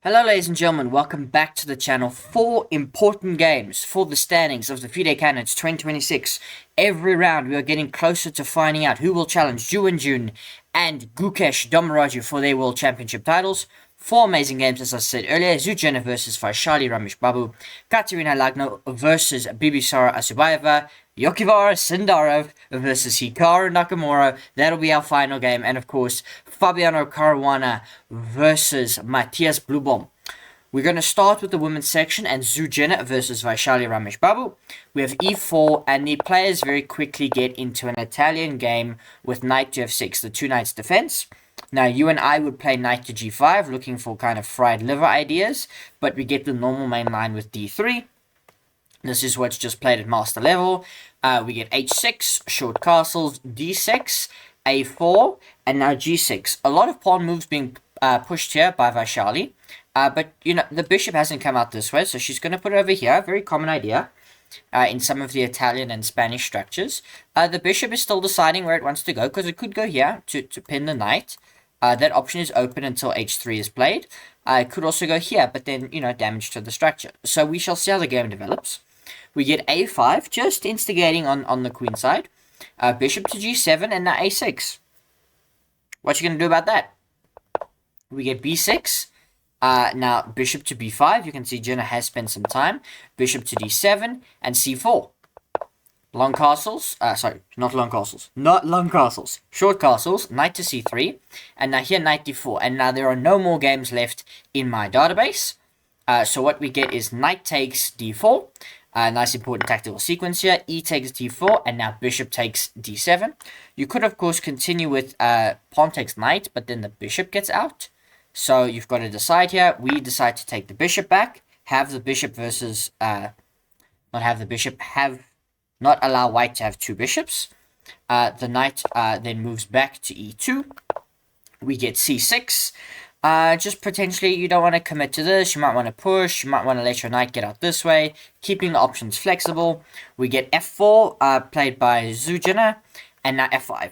Hello ladies and gentlemen, welcome back to the channel. 4 important games for the standings of the FIDE Candidates 2026. Every round we are getting closer to finding out who will challenge June and Gukesh Dommaraju for their World Championship titles. 4 amazing games, as I said earlier. Jiner versus Vaishali Babu, Kateryna Lagno versus Bibisara Asubayeva, Javokhir Sindarov versus Hikaru Nakamura. That'll be our final game. And of course, Fabiano Caruana versus Matthias Bluebaum. We're going to start with the women's section and Jiner versus Vaishali Babu. We have e4, and the players very quickly get into an Italian game with knight to f6, the two knights defense. Now, you and I would play knight to g5, looking for kind of fried liver ideas, but we get the normal main line with d3. This is what's just played at master level. We get h6, short castles, d6, a4, and now g6. A lot of pawn moves being pushed here by Vaishali, but, you know, the bishop hasn't come out this way, so she's going to put it over here. Very common idea in some of the Italian and Spanish structures. The bishop is still deciding where it wants to go, because it could go here to pin the knight. That option is open until h3 is played. It could also go here, but then, you know, damage to the structure. So we shall see how the game develops. We get a5, just instigating on the queen side. Bishop to g7, and now a6. What you going to do about that? We get b6. Now, bishop to b5. You can see Jiner has spent some time. Bishop to d7, and c4. Long castles, not long castles, short castles, knight to c3, and now here knight d4, and now there are no more games left in my database, so what we get is knight takes d4, nice important tactical sequence here, e takes d4, and now bishop takes d7. You could of course continue with pawn takes knight, but then the bishop gets out, so you've got to decide here. We decide to take the bishop back, have the bishop versus, not allow white to have two bishops. The knight then moves back to e2. We get c6. Just potentially, you don't want to commit to this. You might want to push. You might want to let your knight get out this way, keeping the options flexible. We get f4, played by Jiner, and now f5.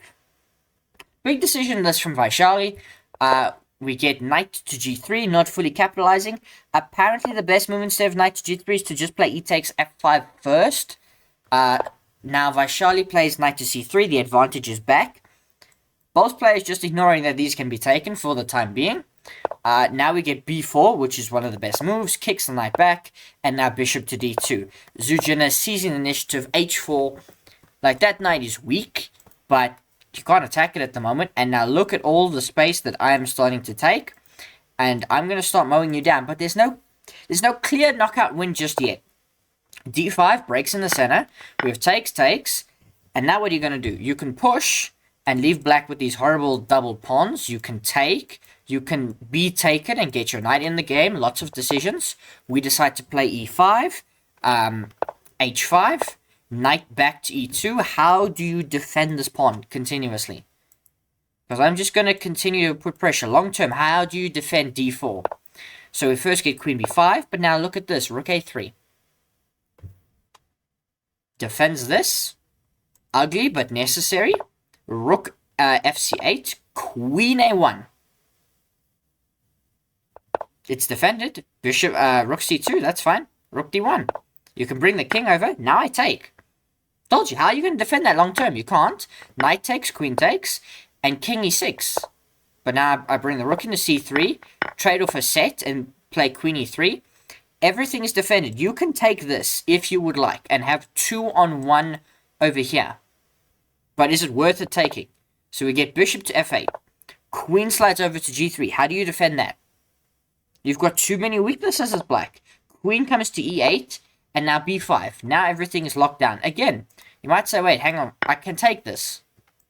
Big decision this from Vaishali. We get knight to g3, not fully capitalizing. Apparently, the best move instead of knight to g3 is to just play e takes f5 first. Now Vaishali plays knight to c3, the advantage is back. Both players just ignoring that these can be taken for the time being. Now we get b4, which is one of the best moves, kicks the knight back, and now bishop to d2. Jiner seizing the initiative, h4. Like, that knight is weak, but you can't attack it at the moment. And now look at all the space that I am starting to take, and I'm going to start mowing you down, but there's no clear knockout win just yet. d5 breaks in the center. We have takes, and now what are you going to do? You can push and leave black with these horrible double pawns. You can take, you can be taken and get your knight in the game. Lots of decisions. We decide to play e5, h5, knight back to e2. How do you defend this pawn continuously? Because I'm just going to continue to put pressure. Long term, how do you defend d4? So we first get queen b5, but now look at this, rook a3. Defends this. Ugly, but necessary. Rook fc8. Queen a1. It's defended. Bishop, rook c2, that's fine. Rook d1. You can bring the king over. Now I take. Told you, how are you going to defend that long term? You can't. Knight takes, queen takes, and king e6. But now I bring the rook into c3, trade off a set, and play queen e3. Everything is defended. You can take this if you would like and have 2-on-1 over here. But is it worth it taking? So we get bishop to f8. Queen slides over to g3. How do you defend that? You've got too many weaknesses as black. Queen comes to e8 and now b5. Now everything is locked down. Again, you might say, wait, hang on. I can take this.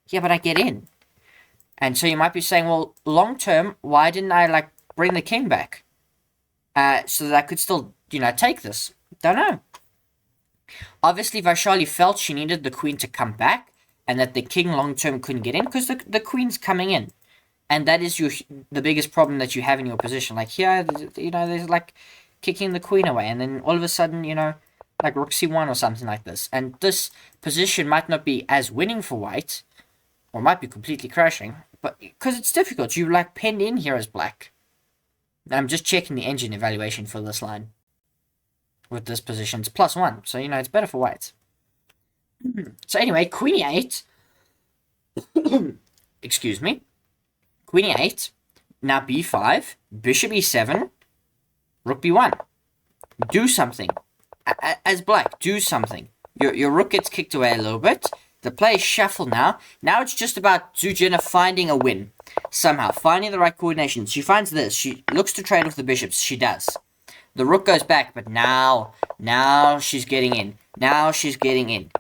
Yeah, but I get in. And so you might be saying, well, long term, why didn't I bring the king back? So that I could still, take this. Don't know. Obviously, Vaishali felt she needed the queen to come back, and that the king long-term couldn't get in, because the queen's coming in. And that is the biggest problem that you have in your position. Like here, there's kicking the queen away, and then all of a sudden, rook c1 or something like this. And this position might not be as winning for white, or might be completely crashing, but because it's difficult. You pinned in here as black. I'm just checking the engine evaluation for this line. With this position, it's +1. So, it's better for white. So anyway, queen e8. Excuse me. Queen e8. Now b5. Bishop e7. Rook b1. Do something. As black, do something. Your rook gets kicked away a little bit. The play is shuffled now. Now it's just about Jiner finding a win. Somehow, finding the right coordination. She finds this. She looks to trade off the bishops. She does. The rook goes back, but now she's getting in. Now she's getting in.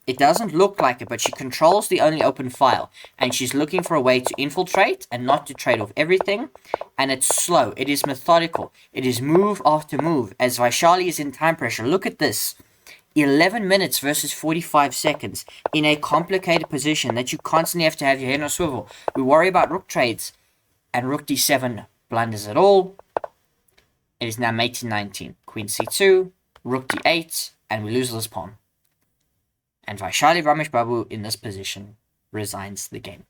It doesn't look like it, but she controls the only open file. And she's looking for a way to infiltrate and not to trade off everything. And it's slow. It is methodical. It is move after move. As Vaishali is in time pressure. Look at this. 11 minutes versus 45 seconds. In a complicated position that you constantly have to have your head on a swivel. We worry about rook trades. And rook d7 blunders it all. It is now mate to 19. Queen c2. Rook d8. And we lose this pawn. And Vaishali Ramesh Babu in this position resigns the game.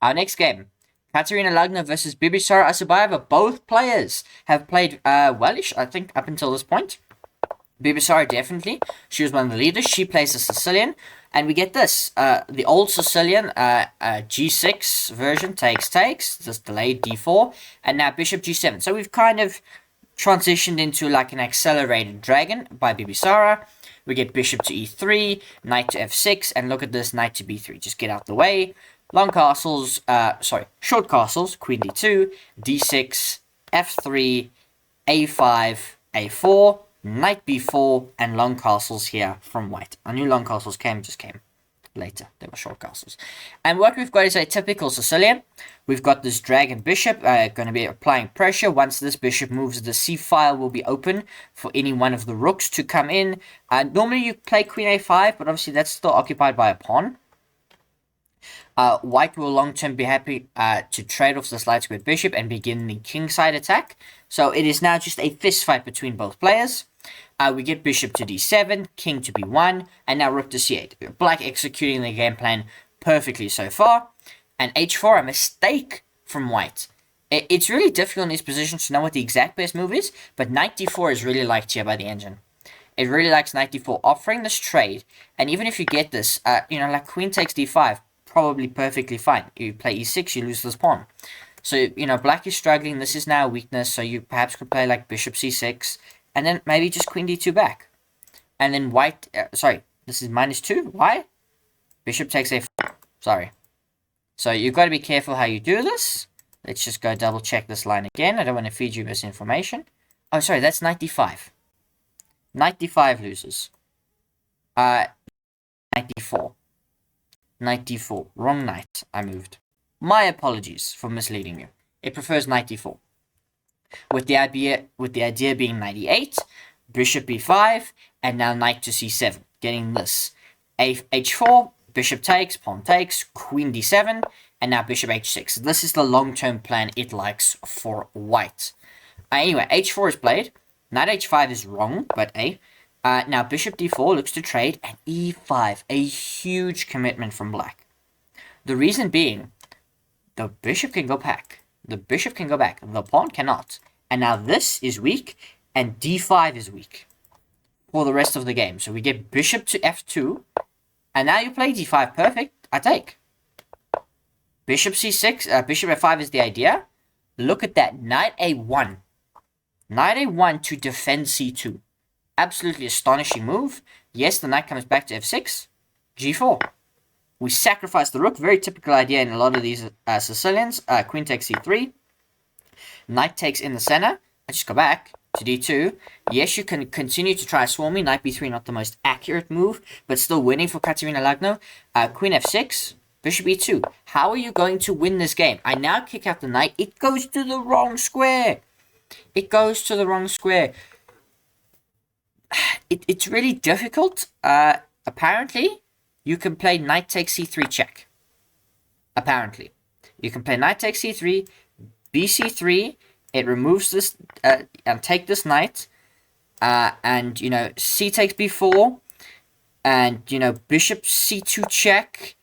Our next game, Kateryna Lagno versus Bibisara Asubayeva. Both players have played wellish, I think, up until this point. Bibisara definitely. She was one of the leaders. She plays a Sicilian. And we get this. The old Sicilian G6 version takes, just delayed D4. And now Bishop G7. So we've kind of transitioned into like an accelerated dragon by Bibisara. We get bishop to e3, knight to f6, and look at this, knight to b3. Just get out the way. Long castles, short castles, queen d2, d6, f3, a5, a4, knight b4, and long castles here from white. Our new long castles just came later. They were short castles. And what we've got is a typical Sicilian. We've got this dragon bishop going to be applying pressure. Once this bishop moves, the c file will be open for any one of the rooks to come in. Normally you play queen a5, but obviously that's still occupied by a pawn. White will long term be happy to trade off this light squared bishop and begin the kingside attack. So it is now just a fist fight between both players. We get bishop to d7, king to b1, and now rook to c8. Black executing the game plan perfectly so far. And h4, a mistake from white. It's really difficult in these positions to know what the exact best move is, but knight d4 is really liked here by the engine. It really likes knight d4, offering this trade. And even if you get this, like queen takes d5, probably perfectly fine. You play e6, you lose this pawn. So, black is struggling. This is now a weakness, so you perhaps could play like bishop c6, and then maybe just queen d2 back. And then white, this is -2. Why? Bishop takes a4. Sorry. So you've got to be careful how you do this. Let's just go double check this line again. I don't want to feed you misinformation. Oh, sorry, that's knight d5. Knight d5 loses. Knight d4. Knight d4. Wrong knight. I moved. My apologies for misleading you. It prefers knight d4. With the idea being knight e8, bishop b5, and now knight to c7. Getting this. h4, bishop takes, pawn takes, queen d7, and now bishop h6. This is the long-term plan it likes for white. Anyway, h4 is played. Knight h5 is wrong, but now bishop d4 looks to trade, and e5, a huge commitment from black. The reason being, the bishop can go back. The bishop can go back. The pawn cannot. And now this is weak, and d5 is weak for the rest of the game. So we get bishop to f2, and now you play d5. Perfect. I take. Bishop c6. Bishop f5 is the idea. Look at that. Knight a1. Knight a1 to defend c2. Absolutely astonishing move. Yes, the knight comes back to f6. g4. We sacrifice the rook. Very typical idea in a lot of these Sicilians. Queen takes c3. Knight takes in the center. I just go back to d2. Yes, you can continue to try swarm me. Knight b3, not the most accurate move, but still winning for Kateryna Lagno. Queen f6. Bishop e2. How are you going to win this game? I now kick out the knight. It goes to the wrong square. It goes to the wrong square. It's really difficult. Apparently, you can play knight takes c3 check. Apparently. You can play knight takes c3, bc3. It removes this, and take this knight. And, c takes b4. And, bishop c2 check.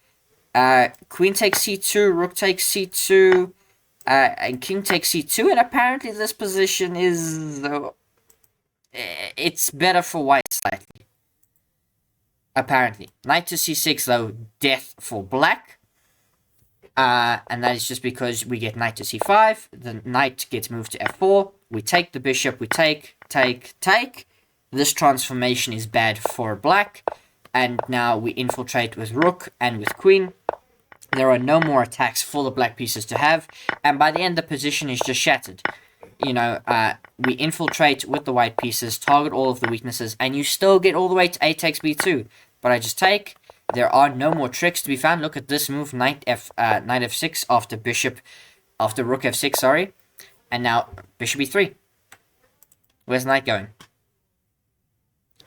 Queen takes c2, rook takes c2. And king takes c2, and apparently this position is... it's better for white slightly. Apparently. Knight to c6, though, death for black. And that is just because we get knight to c5. The knight gets moved to f4. We take the bishop. We take. This transformation is bad for black. And now we infiltrate with rook and with queen. There are no more attacks for the black pieces to have. And by the end, the position is just shattered. You know, we infiltrate with the white pieces, target all of the weaknesses, and you still get all the way to a takes b2. But I just take. There are no more tricks to be found. Look at this move, knight f6 after rook f6, sorry. And now bishop e3. Where's the knight going?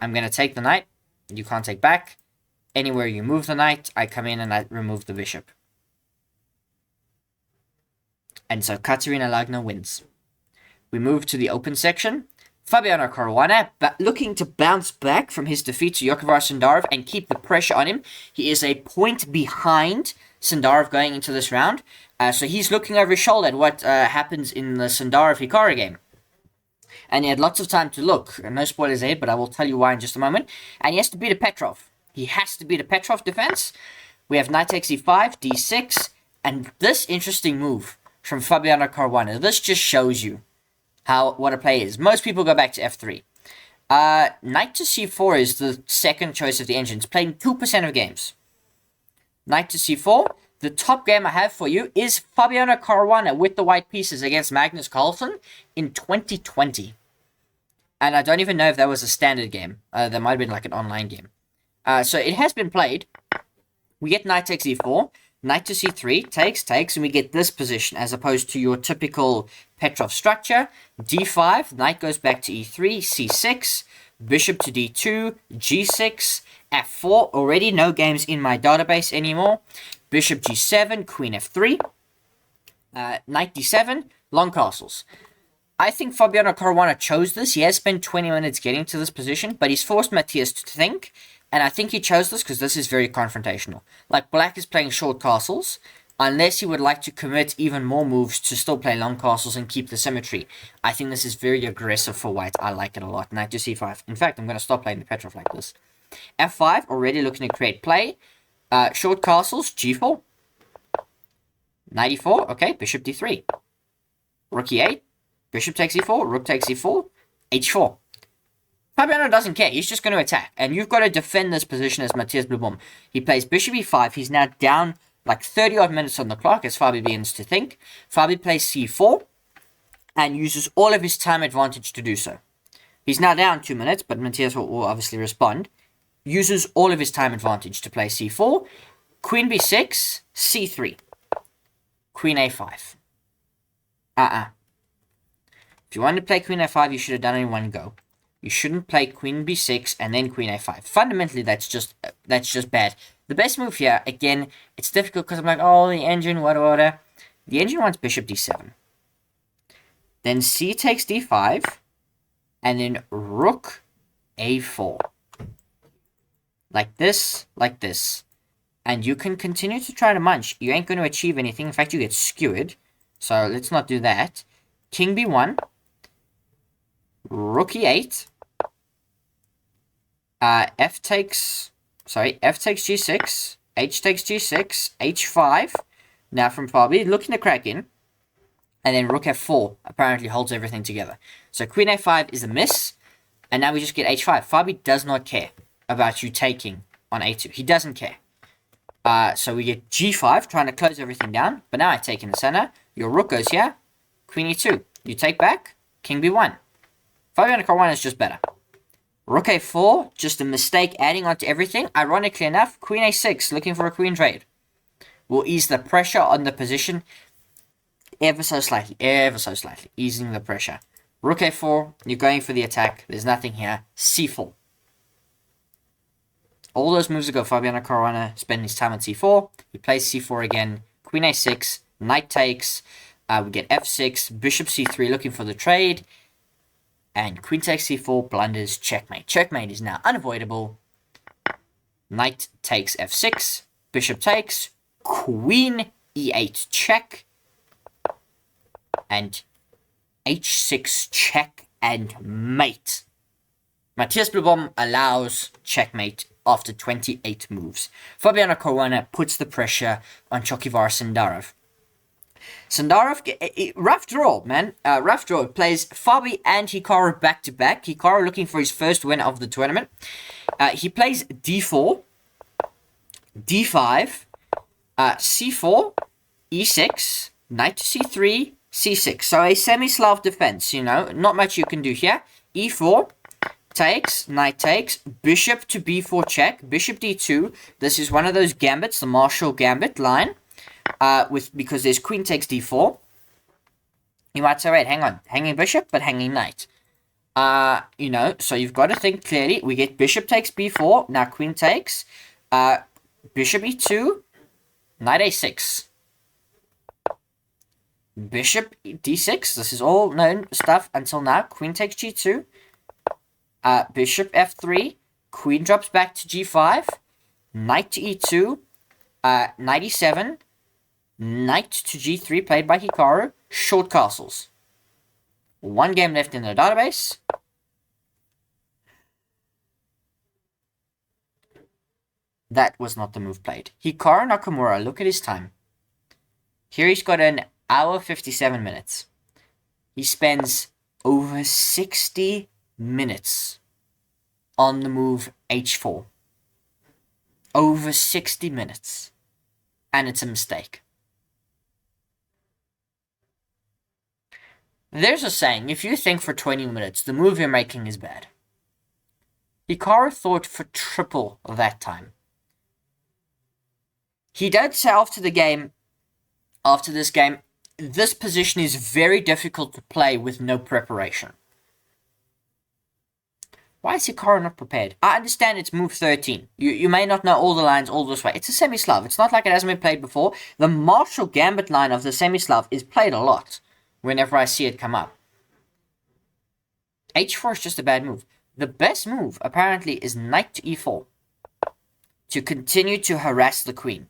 I'm going to take the knight. You can't take back. Anywhere you move the knight, I come in and I remove the bishop. And so Kateryna Lagno wins. We move to the open section. Fabiano Caruana, looking to bounce back from his defeat to Javokhir Sindarov and keep the pressure on him. He is a point behind Sindarov going into this round. So he's looking over his shoulder at what happens in the Sindarov-Hikaru game. And he had lots of time to look. No spoilers ahead, but I will tell you why in just a moment. And he has to beat a Petrov. He has to beat a Petrov defense. We have knight takes e5, d6, and this interesting move from Fabiano Caruana. This just shows you what a play is. Most people go back to f3. Knight to c4 is the second choice of the engines, playing 2% of games. Knight to c4. The top game I have for you is Fabiano Caruana with the white pieces against Magnus Carlsen in 2020. And I don't even know if that was a standard game. That might have been like an online game. So it has been played. We get knight takes e4. Knight to c3, takes, and we get this position as opposed to your typical Petrov structure. d5, knight goes back to e3, c6, bishop to d2, g6, f4. Already no games in my database anymore. Bishop g7, queen f3, knight d7, long castles. I think Fabiano Caruana chose this. He has spent 20 minutes getting to this position, but he's forced Matthias to think. And I think he chose this because this is very confrontational. Like, black is playing short castles, unless he would like to commit even more moves to still play long castles and keep the symmetry. I think this is very aggressive for white. I like it a lot. Knight to c5. In fact, I'm going to stop playing the Petrov like this. f5, already looking to create play. Short castles, g4. Knight e4, okay, bishop d3. Rook e8, bishop takes e4, rook takes e4, h4. Fabiano doesn't care. He's just going to attack. And you've got to defend this position as Matthias Bluebaum. He plays bishop e5. He's now down like 30-odd minutes on the clock as Fabi begins to think. Fabi plays c4 and uses all of his time advantage to do so. He's now down 2 minutes, but Matthias will obviously respond. Uses all of his time advantage to play c4. Queen b6, c3. Queen a5. If you wanted to play queen a5, you should have done it in one go. You shouldn't play queen b6 and then queen a5. Fundamentally, that's just bad. The best move here, again, it's difficult because I'm like, oh, the engine, whatever. The engine wants bishop d7. Then c takes d5. And then rook a4. Like this, like this. And you can continue to try to munch. You ain't going to achieve anything. In fact, you get skewered. So let's not do that. King b1. Rook e8. F takes g6, h takes g6, h5. Now from Fabi, looking to crack in. And then rook f4 apparently holds everything together. So queen a5 is a miss. And now we just get h5. Fabi does not care about you taking on a2. He doesn't care. So we get g5, trying to close everything down. But now I take in the center. Your rook goes here. Queen e2. You take back. King b1. Fabiano Caruana is just better. Rook a4, just a mistake adding on to everything. Ironically enough, queen a6, looking for a queen trade. Will ease the pressure on the position ever so slightly, easing the pressure. Rook a4, you're going for the attack. There's nothing here. c4. All those moves ago, Fabiano Caruana spending his time on c4. He plays c4 again. Queen a6, knight takes. We get f6, bishop c3, looking for the trade. And queen takes c4, blunders, checkmate. Checkmate is now unavoidable. Knight takes f6, bishop takes, queen e8 check. and h6 check and mate. Matthias Bluebaum allows checkmate after 28 moves. Fabiano Caruana puts the pressure on Javokhir Sindarov. Sindarov, rough draw, man. Rough draw. Plays Fabi and Hikaru back to back. Hikaru looking for his first win of the tournament. He plays d4, d5, c4, e6, knight to c3, c6. So a semi-Slav defense, you know. Not much you can do here. e4, takes, knight takes, bishop to b4 check, bishop d2. This is one of those gambits, the Marshall gambit line. Because there's queen takes d4. You might say, wait, hang on. Hanging bishop, but hanging knight. You know, so you've got to think clearly. We get bishop takes b4. Now queen takes. Bishop e2. Knight a6. Bishop d6. This is all known stuff until now. Queen takes g2. Bishop f3. Queen drops back to g5. Knight to e2. Knight e7. Knight to g3 played by Hikaru. Short castles. One game left in the database. That was not the move played. Hikaru Nakamura, look at his time. Here he's got an hour 57 minutes. He spends over 60 minutes on the move h4. Over 60 minutes. And it's a mistake. There's a saying, if you think for 20 minutes, the move you're making is bad. Hikaru thought for triple that time. He did say after this game, this position is very difficult to play with no preparation. Why is Hikaru not prepared? I understand it's move 13. You may not know all the lines all this way. It's a semi-Slav. It's not like it hasn't been played before. The Marshall Gambit line of the semi-Slav is played a lot whenever I see it come up. h4 is just a bad move. The best move, apparently, is knight to e4. To continue to harass the queen.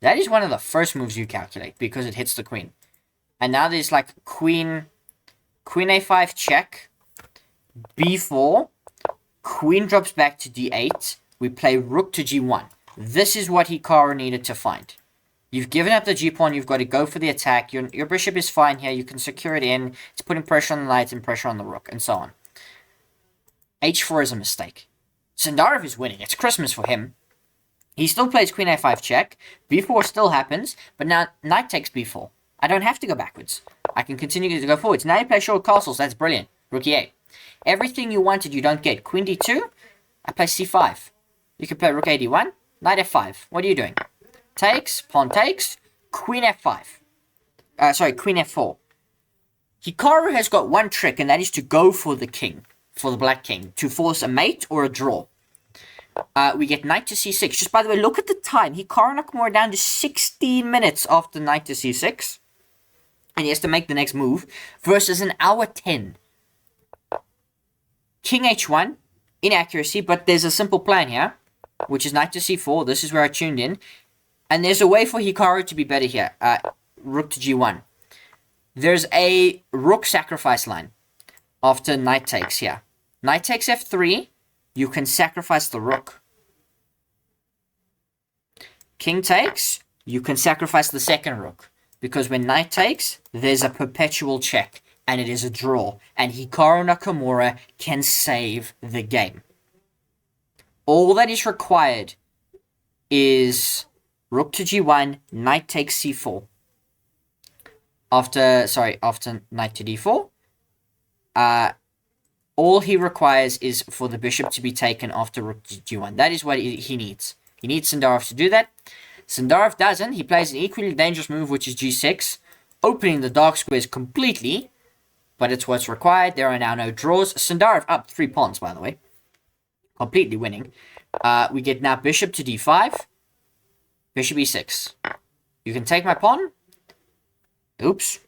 That is one of the first moves you calculate, because it hits the queen. And now there's like queen a5 check, b4, queen drops back to d8, we play rook to g1. This is what Hikaru needed to find. You've given up the g-pawn, you've got to go for the attack, your bishop is fine here, you can secure it in, it's putting pressure on the knight and pressure on the rook, and so on. h4 is a mistake. Sindarov is winning, it's Christmas for him. He still plays queen a5 check, b4 still happens, but now knight takes b4. I don't have to go backwards. I can continue to go forwards. Now you play short castles, that's brilliant. Rook e8. Everything you wanted you don't get. Queen d2, I play c5. You can play rook a d1, knight f5. What are you doing? Takes, pawn takes, queen f5. Queen f4. Hikaru has got one trick, and that is to go for the king, for the black king, to force a mate or a draw. We get knight to c6. Just by the way, look at the time. Hikaru Nakamura down to 16 minutes after knight to c6. And he has to make the next move, versus an hour 10. King h1, inaccuracy, but there's a simple plan here, which is knight to c4. This is where I tuned in. And there's a way for Hikaru to be better here. Rook to g1. There's a rook sacrifice line after knight takes here. Knight takes f3. You can sacrifice the rook. King takes. You can sacrifice the second rook. Because when knight takes, there's a perpetual check. And it is a draw. And Hikaru Nakamura can save the game. All that is required is rook to g1, knight takes c4. After knight to d4. All he requires is for the bishop to be taken after rook to g1. That is what he needs. He needs Sindarov to do that. Sindarov doesn't. He plays an equally dangerous move, which is g6. Opening the dark squares completely. But it's what's required. There are now no draws. Sindarov up 3 pawns, by the way. Completely winning. We get now bishop to d5. Bishop e6. You can take my pawn. Oops.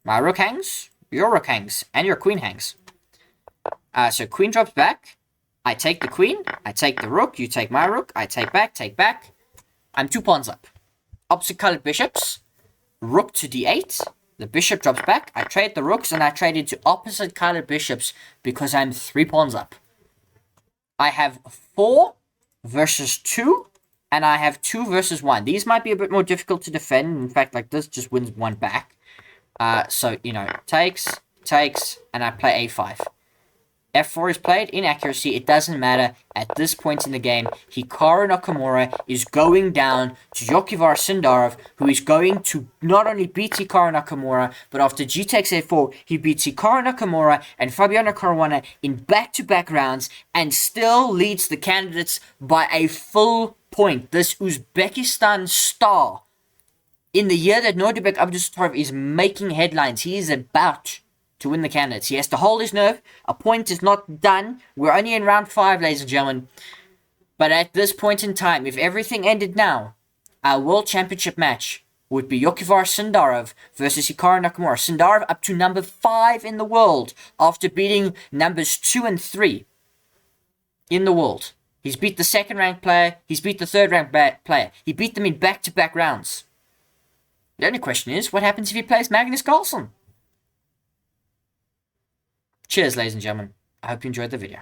My rook hangs. Your rook hangs. And your queen hangs. So queen drops back. I take the queen. I take the rook. You take my rook. I take back. Take back. I'm 2 pawns up. Opposite colored bishops. Rook to d8. The bishop drops back. I trade the rooks, and I trade into opposite colored bishops because I'm 3 pawns up. I have 4 versus 2, and I have 2 versus 1. These might be a bit more difficult to defend. In fact, like this just wins 1 back. So, you know, takes, and I play a5. f4 is played, inaccuracy, it doesn't matter. At this point in the game, Hikaru Nakamura is going down to Javokhir Sindarov, who is going to not only beat Hikaru Nakamura, but after g takes a4, he beats Hikaru Nakamura and Fabiano Caruana in back-to-back rounds, and still leads the candidates by a full point. This Uzbekistan star, in the year that Nordibek Abdusattorov is making headlines, he is about to win the candidates. He has to hold his nerve. A point is not done. We're only in round 5, ladies and gentlemen. But at this point in time, if everything ended now, our World Championship match would be Javokhir Sindarov versus Hikaru Nakamura. Sindarov up to number 5 in the world after beating numbers 2 and 3 in the world. He's beat the second-ranked player. He's beat the third-ranked player. He beat them in back-to-back rounds. The only question is, what happens if he plays Magnus Carlsen? Cheers, ladies and gentlemen. I hope you enjoyed the video.